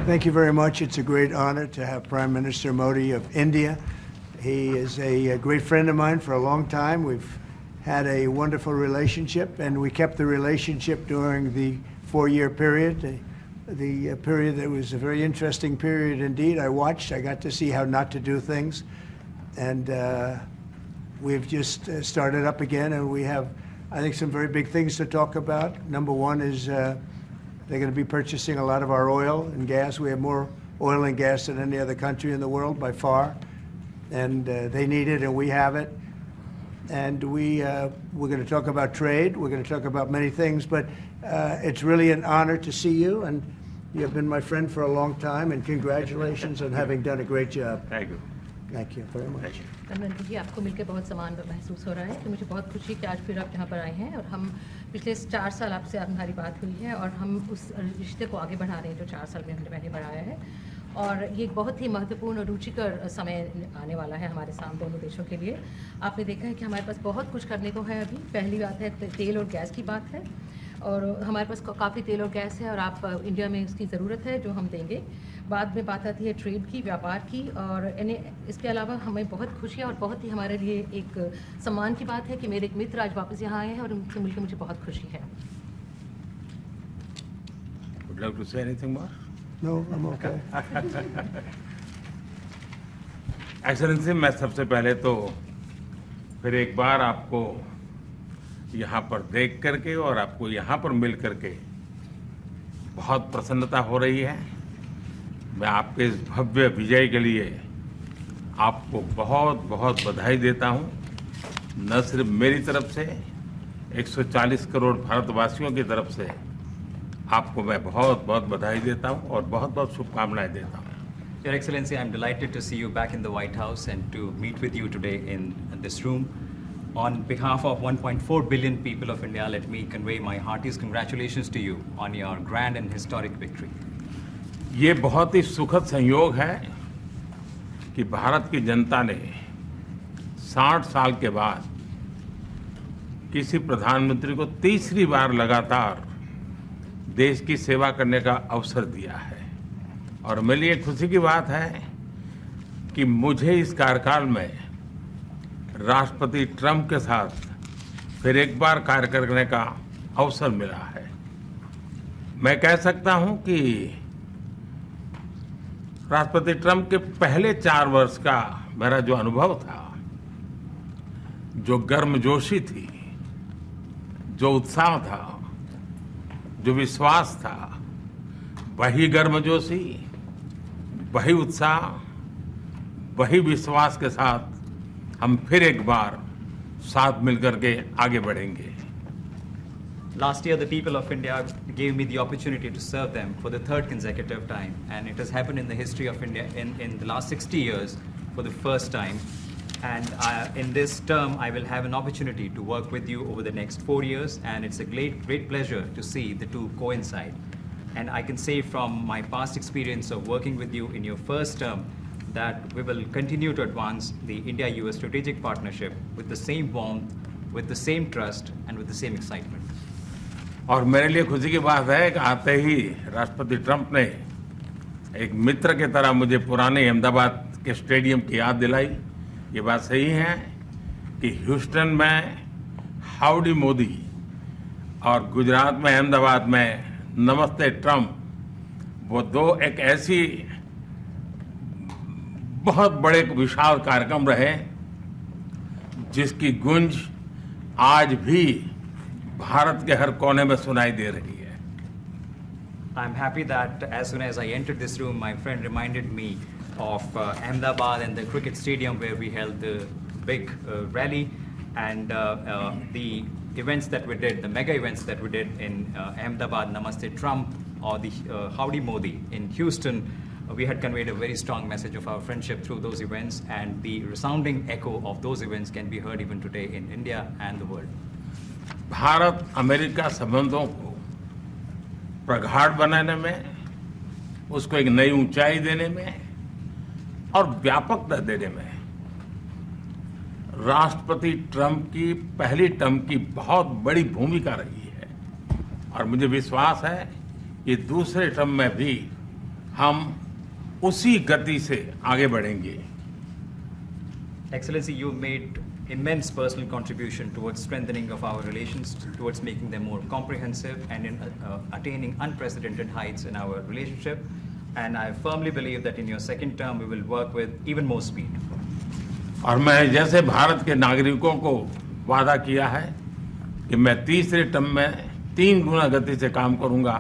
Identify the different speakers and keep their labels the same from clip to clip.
Speaker 1: Thank you very much. It's a great honor to have Prime Minister Modi of India. He is a great friend of mine for a long time. We've had a wonderful relationship, and we kept the relationship during the 4-year period. The period that was a very interesting period indeed. I got to see how not to do things, and we've just started up again, and we have, I think, some very big things to talk about. Number one is they're going to be purchasing a lot of our oil and gas. We have more oil and gas than any other country in the world by far, and they need it, and we have it. And we're going to talk about trade. We're going to talk about many things, but it's really an honor to see you, and you have been my friend for a long time, and congratulations on having done a great job.
Speaker 2: Thank you.
Speaker 1: Thank you very much.
Speaker 3: प्रधानमंत्री जी, आपको मिलकर बहुत समान महसूस हो रहा है, तो मुझे बहुत खुशी है कि आज फिर आप यहाँ पर आए हैं और हम पिछले 4 साल आपसे हमारी बात हुई है और हम उस रिश्ते को आगे बढ़ा रहे हैं जो 4 साल में हमने पहले बढ़ाया है। और ये एक बहुत ही महत्वपूर्ण और रुचिकर समय आने वाला है हमारे सामने दोनों देशों के लिए। आपने देखा है कि हमारे पास बहुत कुछ करने को है। अभी पहली बात है तेल और गैस की बात है, और हमारे पास काफ़ी तेल और गैस है और आप इंडिया में इसकी ज़रूरत है जो हम देंगे। बाद में बात आती है ट्रेड की, व्यापार की, और इसके अलावा हमें बहुत खुशी है और बहुत ही हमारे लिए एक सम्मान की बात है कि मेरे एक मित्र आज वापस यहाँ आए हैं और उनसे मिलकर मुझे बहुत खुशी है।
Speaker 2: Would you like to say anything more?
Speaker 1: No, I'm okay.
Speaker 2: Excellency, मैं सबसे पहले तो फिर एक बार आपको यहाँ पर देख करके और आपको यहाँ पर मिल करके बहुत प्रसन्नता हो रही है। मैं आपके इस भव्य विजय के लिए आपको बहुत बहुत बधाई देता हूँ। न सिर्फ मेरी तरफ से, 140 करोड़ भारतवासियों की तरफ से आपको मैं बहुत बहुत बधाई देता हूँ और बहुत बहुत शुभकामनाएं देता हूँ।
Speaker 4: Your Excellency, I'm delighted to see you back in the White House and to meet with you today in this room. On behalf of 1.4 billion people of India, let me convey my heartiest congratulations to you on your grand and historic victory.
Speaker 2: ये बहुत ही सुखद संयोग है कि भारत की जनता ने 60 साल के बाद किसी प्रधानमंत्री को तीसरी बार लगातार देश की सेवा करने का अवसर दिया है। और मेरे लिए खुशी की बात है कि मुझे इस कार्यकाल में राष्ट्रपति ट्रंप के साथ फिर एक बार कार्य करने का अवसर मिला है। मैं कह सकता हूं कि राष्ट्रपति ट्रंप के पहले 4 वर्ष का मेरा जो अनुभव था, जो गर्मजोशी थी, जो उत्साह था, जो विश्वास था, वही गर्मजोशी, वही उत्साह, वही विश्वास के साथ हम फिर एक बार साथ मिलकर के आगे बढ़ेंगे।
Speaker 4: Last year, the people of India gave me the opportunity to serve them for the 3rd consecutive time, and it has happened in the history of India in the last 60 years for the first time. And in this term, I will have an opportunity to work with you over the next 4 years, and it's a great pleasure to see the two coincide. And I can say from my past experience of working with you in your first term that we will continue to advance the India-US strategic partnership with the same warmth, with the same trust, and with the same excitement.
Speaker 2: और मेरे लिए खुशी की बात है कि आते ही राष्ट्रपति ट्रंप ने एक मित्र की तरह मुझे पुराने अहमदाबाद के स्टेडियम की याद दिलाई। ये बात सही है कि ह्यूस्टन में हाउडी मोदी और गुजरात में अहमदाबाद में नमस्ते ट्रंप, वो दो एक ऐसी बहुत बड़े विशाल कार्यक्रम रहे जिसकी गूंज आज भी भारत के हर कोने में सुनाई दे रही है।
Speaker 4: I'm happy that as soon as I entered this room, my friend reminded me of Ahmedabad and the cricket stadium where we held the big rally, and the events that we did, the mega events that we did in Ahmedabad, Namaste Trump, or the Howdy Modi in Houston. We had conveyed a very strong message of our friendship through those events, and the resounding echo of those events can be heard even today in India and the world.
Speaker 2: Bharat America संबंधों को प्रगाढ़ बनाने में, उसको एक नई ऊंचाई देने में और व्यापकता देने में राष्ट्रपति ट्रंप की पहली टर्म की बहुत बड़ी भूमिका रही है। और मुझे विश्वास है कि दूसरे टर्म में भी हम उसी गति से आगे बढ़ेंगे।
Speaker 4: Excellency, you've made immense personal contribution towards strengthening of our relations, towards making them more comprehensive and in attaining unprecedented heights in our relationship. And I firmly believe that in your second term, we will work with even more speed.
Speaker 2: और मैं जैसे भारत के नागरिकों को वादा किया है कि मैं तीसरे टर्म में 3 गुना गति से काम करूंगा,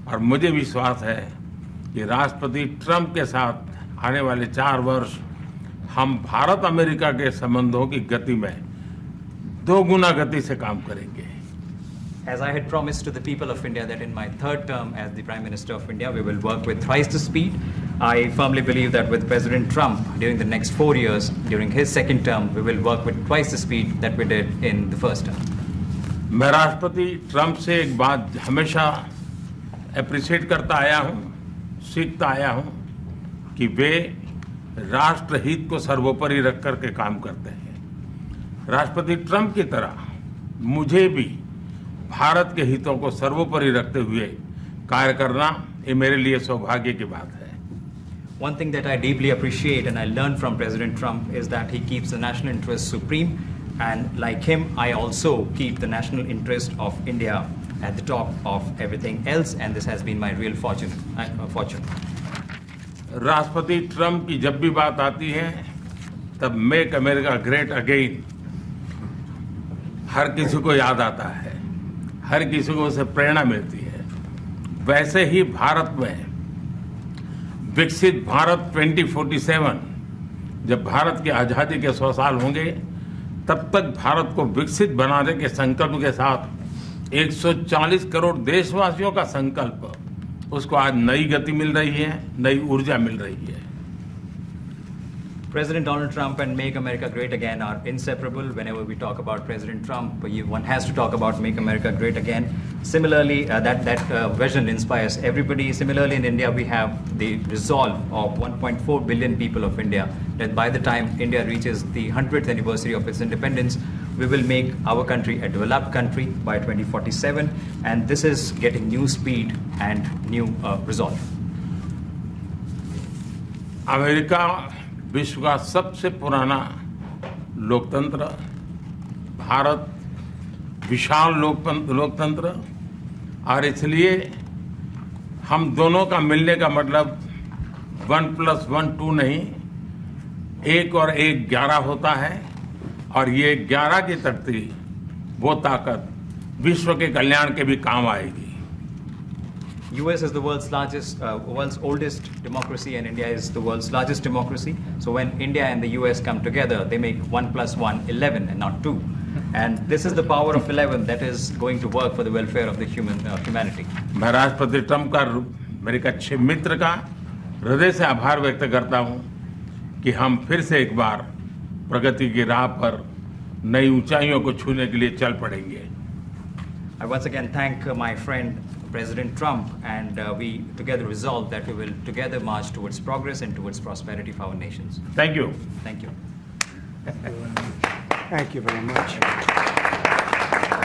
Speaker 2: और मुझे विश्वास है कि राष्ट्रपति ट्रंप के साथ आने वाले 4 वर्ष हम भारत अमेरिका के संबंधों की गति में 2 गुना गति से काम करेंगे।
Speaker 4: As I had promised to the people of India that in my third term as the Prime Minister of India, we will work with thrice the speed. I firmly believe that with President Trump, during the next 4 years, during his second term, we will work with twice the speed that we did in the first term.
Speaker 2: मैं राष्ट्रपति Trump से एक बात हमेशा appreciate करता आया हूं, सीखता आया हूं कि वे राष्ट्रहित को सर्वोपरि रख करके काम करते हैं। राष्ट्रपति ट्रंप की तरह मुझे भी भारत के हितों को सर्वोपरि रखते हुए कार्य करना, ये मेरे लिए सौभाग्य की बात है।
Speaker 4: One thing that I deeply appreciate and I learned from President Trump is that he keeps the national interest supreme, and like him, I also keep the national interest of India at the top of everything else, and this has been my real fortune.
Speaker 2: राष्ट्रपति Trump की जब भी बात आती है तब make America great again हर किसी को याद आता है, हर किसी को उससे प्रेरणा मिलती है। वैसे ही भारत में विकसित भारत 2047, जब भारत की आज़ादी के 100 साल होंगे, तब तक भारत को विकसित बनाने के संकल्प के साथ 140 करोड़ देशवासियों का संकल्प, उसको आज नई गति मिल रही है, नई ऊर्जा मिल रही है।
Speaker 4: President Donald Trump and Make America Great Again are inseparable. Whenever we talk about President Trump, one has to talk about Make America Great Again. Similarly, that vision inspires everybody. Similarly, in India, we have the resolve of 1.4 billion people of India that by the time India reaches the 100th anniversary of its independence, we will make our country a developed country by 2047. And this is getting new speed and new resolve.
Speaker 2: America विश्व का सबसे पुराना लोकतंत्र, भारत विशाल लोकतंत्र, और इसलिए हम दोनों का मिलने का मतलब 1+1 2 नहीं, 1 और 1 11 होता है, और ये 11 की तख्ती, वो ताकत विश्व के कल्याण के भी काम आएगी।
Speaker 4: US is the world's oldest democracy, and India is the world's largest democracy. So when India and the US come together, they make 1+1 11 and not 2. And this is the power of 11 that is going to work for the welfare of the humanity.
Speaker 2: मैं राष्ट्रपति Trump का, मेरे एक अच्छे मित्र का हृदय से आभार व्यक्त करता हूं कि हम फिर से एक बार प्रगति की राह पर नई ऊंचाइयों को छूने के लिए चल पड़ेंगे।
Speaker 4: I once again thank my friend President Trump, and we together resolve that we will together march towards progress and towards prosperity for our nations.
Speaker 2: Thank you.
Speaker 4: Thank you.
Speaker 1: Thank you very much.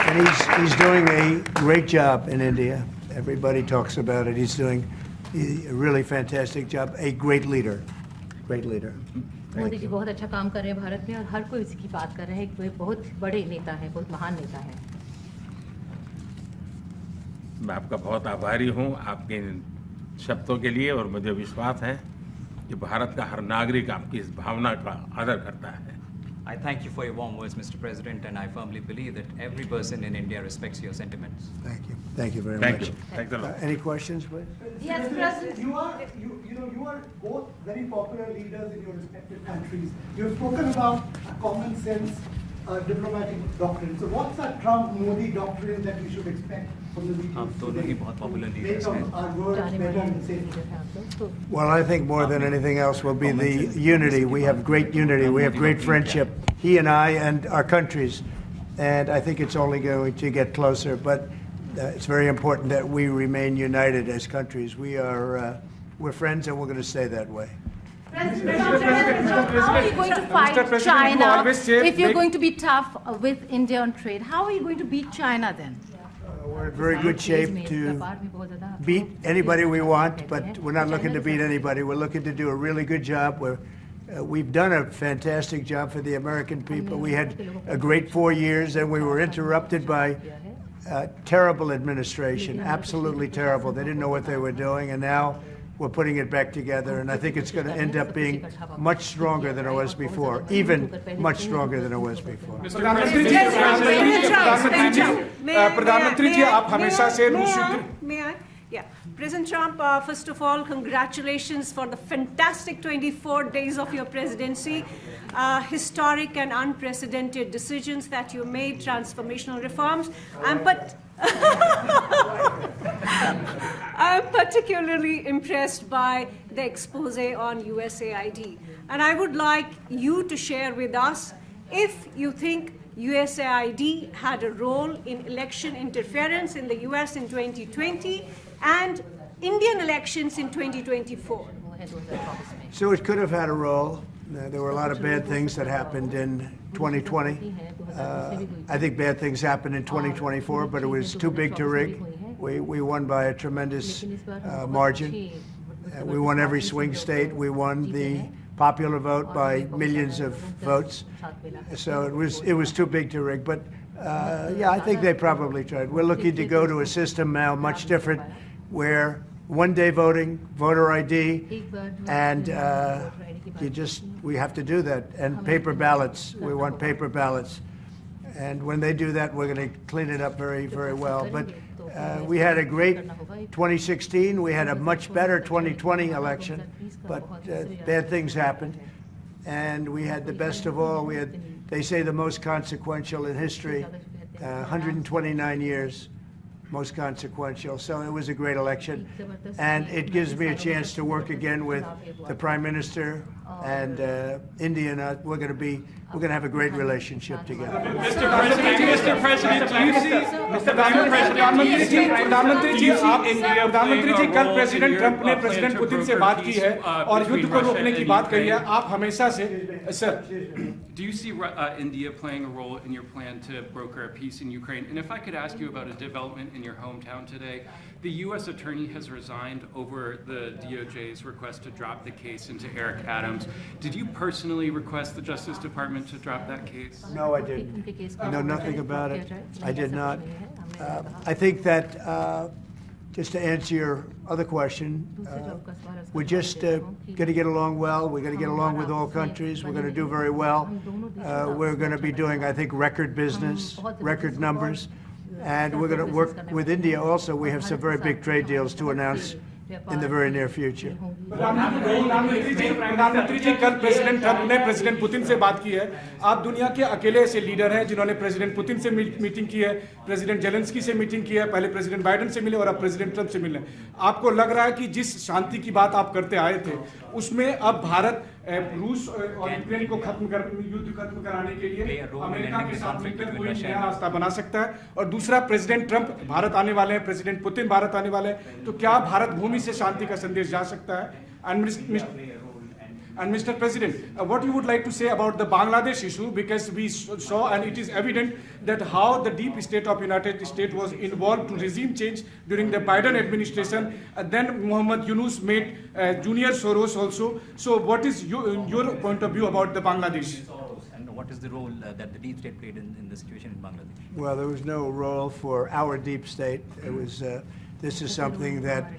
Speaker 1: And he's doing a great job in India. Everybody talks about it. He's doing a really fantastic job. A great leader. Great leader.
Speaker 3: Modi ji बहुत अच्छा काम कर रहे हैं भारत में, और हर कोई इसी की बात कर रहे हैं कि वे बहुत बड़े नेता हैं, बहुत महान नेता हैं।
Speaker 2: मैं आपका बहुत आभारी हूं आपके इन शब्दों के लिए, और मुझे विश्वास है कि भारत का हर नागरिक आपकी इस भावना का आदर करता है।
Speaker 4: I thank you for your warm words, Mr. President, and I firmly believe that every person in India respects your sentiments.
Speaker 1: Thank you. Thank you very
Speaker 2: Thank
Speaker 1: much.
Speaker 2: you. Thanks a lot.
Speaker 1: Any questions, please?
Speaker 5: Yes, President. You are both very popular leaders in your respective countries. You've spoken about a common sense diplomatic doctrine. So what's that Trump-Modi doctrine that we should expect from the meetings
Speaker 4: आप दोनों ही बहुत popular leaders
Speaker 5: make
Speaker 4: हैं।
Speaker 5: our world
Speaker 3: जाने
Speaker 5: better
Speaker 3: वाले
Speaker 5: and safer?
Speaker 3: Leader हैं आप लोग, तो
Speaker 1: Well, I think more than anything else will be the unity. We have great unity. We have great friendship, he and I and our countries. And I think it's only going to get closer. But it's very important that we remain united as countries. We're friends, and we're going to stay that way.
Speaker 6: President, how are you going to fight China if you're going to be tough with India on trade? How are you going to beat China then?
Speaker 1: We're We're in very good shape to beat anybody we want, but we're not looking to beat anybody. We're looking to do a really good job. We've done a fantastic job for the American people. We had a great 4 years, and we were interrupted by terrible administration, absolutely terrible. They didn't know what they were doing, and now we're putting it back together, and I think it's going to end up being much stronger than it was before, even much stronger than it was before.
Speaker 5: प्रधानमंत्री जी आप हमेशा से
Speaker 7: May I? Yeah. President Trump, first of all, congratulations for the fantastic 24 days of your presidency. Historic and unprecedented decisions that you made, transformational reforms. I'm particularly impressed by the expose on USAID. And I would like you to share with us if you think USAID had a role in election interference in the US in 2020 and Indian elections in 2024.
Speaker 1: So it could have had a role. There were a lot of bad things that happened in 2020. I think bad things happened in 2024, but it was too big to rig. We won by a tremendous margin. We won every swing state. We won the popular vote by millions of votes. So it was too big to rig. But yeah, I think they probably tried. We're looking to go to a system now much different, where one-day voting, voter ID, and we have to do that. And paper ballots. We want paper ballots. And when they do that, we're going to clean it up very, very well. But we had a great 2016. We had a much better 2020 election, but bad things happened. And we had the best of all. We had, they say, the most consequential in history, 129 years, most consequential. So it was a great election. And it gives me a chance to work again with the Prime Minister and India. And we're going to have a great relationship together.
Speaker 8: Mr. President, do you see?
Speaker 5: प्रधानमंत्री जी कल president Trump ने president Putin से बात की है और युद्ध को रोकने की बात कही है. आप हमेशा से sir.
Speaker 8: Do you see India playing a role in your plan to broker a peace in Ukraine? And if I could ask you about a development in your hometown today, the U.S. attorney has resigned over the DOJ's request to drop the case into Eric Adams. Did you personally request the Justice Department to drop that case?
Speaker 1: No, I didn't. I know nothing about it. I did not. I think that, just to answer your other question, we're just going to get along well. We're going to get along with all countries. We're going to do very well. We're going to be doing, I think, record business, record numbers. And we're going to work with India also. We have some very big trade deals to announce in the very near future.
Speaker 5: प्रधानमंत्री जी कल president Trump ने president Putin से बात की है. आप दुनिया के अकेले ऐसे लीडर हैं जिन्होंने प्रेसिडेंट पुतिन से मीटिंग की है, प्रेसिडेंट जेलेंस्की से मीटिंग की है, पहले प्रेसिडेंट बाइडेन से मिले और अब प्रेसिडेंट ट्रंप से मिले. आपको लग रहा है कि जिस शांति की बात आप करते आए थे उसमें अब भारत रूस और यूक्रेन को युद्ध खत्म कराने के लिए अमेरिका के साथ मिलकर कोई नया रास्ता बना सकता है? और दूसरा, प्रेसिडेंट ट्रंप भारत आने वाले हैं, प्रेसिडेंट पुतिन भारत आने वाले हैं, तो क्या भारत भूमि से शांति का संदेश जा सकता है? And Mr. President, what you would like to say about the Bangladesh issue, because we saw and it is evident that how the deep state of United States was involved to regime change during the Biden administration. Then Muhammad Yunus made Junior Soros also. So what is your point of view about the Bangladesh?
Speaker 4: And what is the role that the deep state played in the situation in Bangladesh?
Speaker 1: Well, there was no role for our deep state. It was, this is something that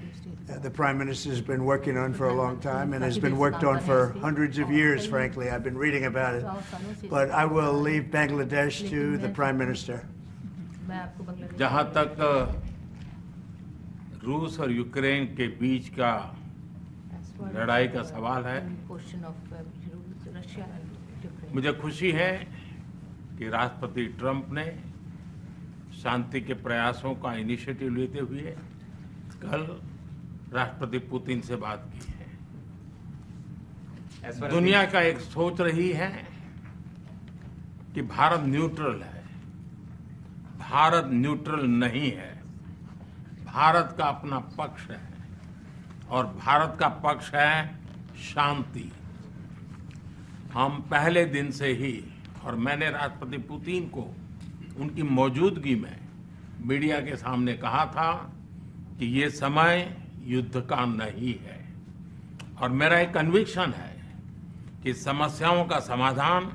Speaker 1: the Prime Minister has been working on for a long time and has been worked on for hundreds of years, frankly. I've been reading about it. But I will leave Bangladesh to the Prime Minister.
Speaker 2: जहाँ तक रूस और Ukraine के बीच का लड़ाई का सवाल है, मुझे खुशी है कि राष्ट्रपति ट्रंप ने शांति के प्रयासों का इनिशिएटिव लेते हुए कल राष्ट्रपति पुतिन से बात की है. दुनिया का एक सोच रही है कि भारत न्यूट्रल है. भारत न्यूट्रल नहीं है. भारत का अपना पक्ष है और भारत का पक्ष है शांति. हम पहले दिन से ही, और मैंने राष्ट्रपति पुतिन को उनकी मौजूदगी में मीडिया के सामने कहा था कि ये समय युद्ध का नहीं है और मेरा एक कन्विक्शन है कि समस्याओं का समाधान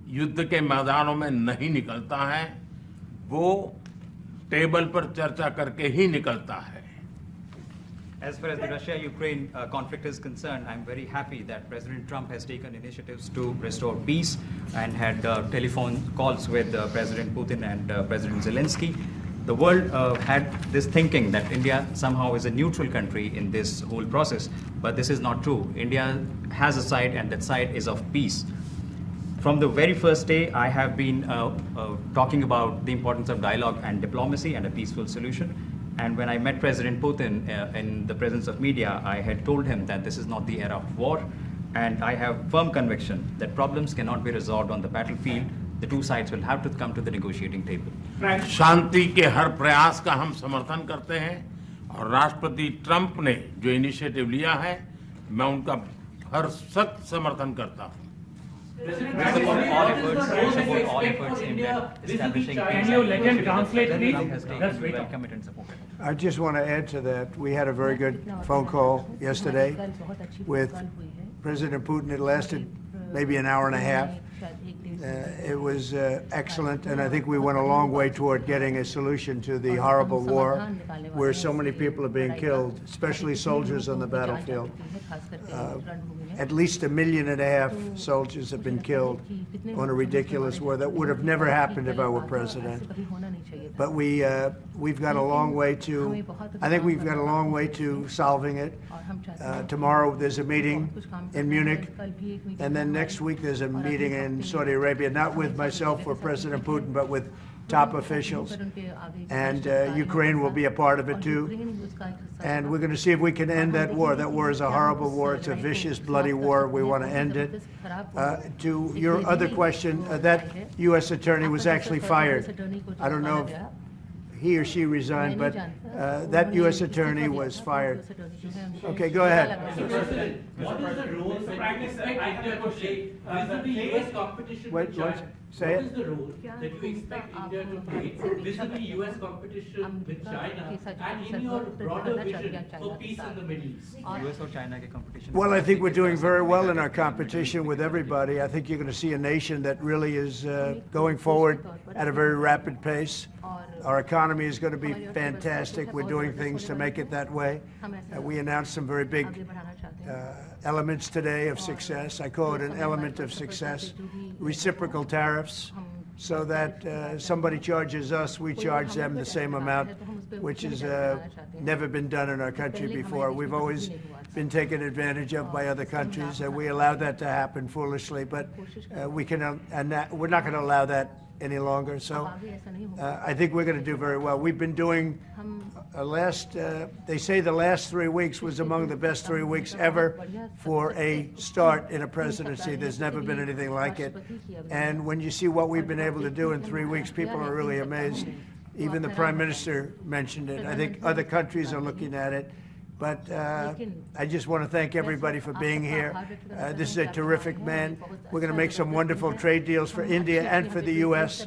Speaker 2: युद्ध के मैदानों में नहीं निकलता है, वो टेबल पर चर्चा करके ही निकलता है।
Speaker 4: As far as the Russia-Ukraine conflict is concerned, I'm very happy that President Trump has taken initiatives to restore peace and had telephone calls with President Putin and President Zelensky. The world had this thinking that India somehow is a neutral country in this whole process, but this is not true. India has a side, and that side is of peace. From the very first day, I have been talking about the importance of dialogue and diplomacy and a peaceful solution. And when I met President Putin in the presence of media, I had told him that this is not the era of war, and I have firm conviction that problems cannot be resolved on the battlefield. The two sides will have to come to the negotiating table.
Speaker 2: शांति के हर प्रयास का हम समर्थन करते हैं और राष्ट्रपति Trump ने जो इनिशिएटिव लिया है, मैं उनका हर सख्त समर्थन करता हूं।
Speaker 4: We support all efforts aimed at establishing peace.
Speaker 9: Can you let him translate, please?
Speaker 4: Trump has taken, we welcome it and support it.
Speaker 1: I just want to add to that. We had a very good phone call yesterday with President Putin. It lasted maybe an hour and a half. It was excellent, and I think we went a long way toward getting a solution to the horrible war where so many people are being killed, especially soldiers on the battlefield. At least 1.5 million soldiers have been killed on a ridiculous war that would have never happened if I were president. But we've got a long way to, I think we've got a long way to solving it. Tomorrow there's a meeting in Munich, and then next week there's a meeting in Saudi Arabia, not with myself or President Putin, but with top officials. And Ukraine will be a part of it too. And we're going to see if we can end that war. That war is a horrible war. It's a vicious, bloody war. We want to end it. To your other question, that U.S. attorney was actually fired. I don't know if he or she resigned, but that U.S. attorney was fired. Okay, go ahead.
Speaker 9: What is the role? I have a question. Vis-a-vis U.S. competition with China.
Speaker 1: Say
Speaker 9: what
Speaker 1: it.
Speaker 9: is the role that you expect India to play vis-a-vis U.S. competition with China and in your broader vision for peace in the Middle East?
Speaker 4: US or China के competition?
Speaker 1: Well, I think we're doing very well in our competition with everybody. I think you're going to see a nation that really is going forward at a very rapid pace. Our economy is going to be fantastic. We're doing things to make it that way. We announced some very big elements today of success. I call it an element of success. Reciprocal tariffs, so that somebody charges us, we charge them the same amount, which has never been done in our country before. We've always been taken advantage of by other countries, and we allowed that to happen foolishly, but we're not going to allow that any longer. So I think we're going to do very well. We've been doing they say the last 3 weeks was among the best 3 weeks ever for a start in a presidency. There's never been anything like it. And when you see what we've been able to do in 3 weeks, people are really amazed. Even the Prime Minister mentioned it. I think other countries are looking at it. But I just want to thank everybody for being here. This is a terrific man. We're going to make some wonderful trade deals for India and for the U.S.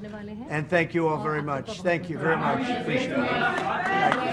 Speaker 1: And thank you all very much. Thank you very much. Appreciate it.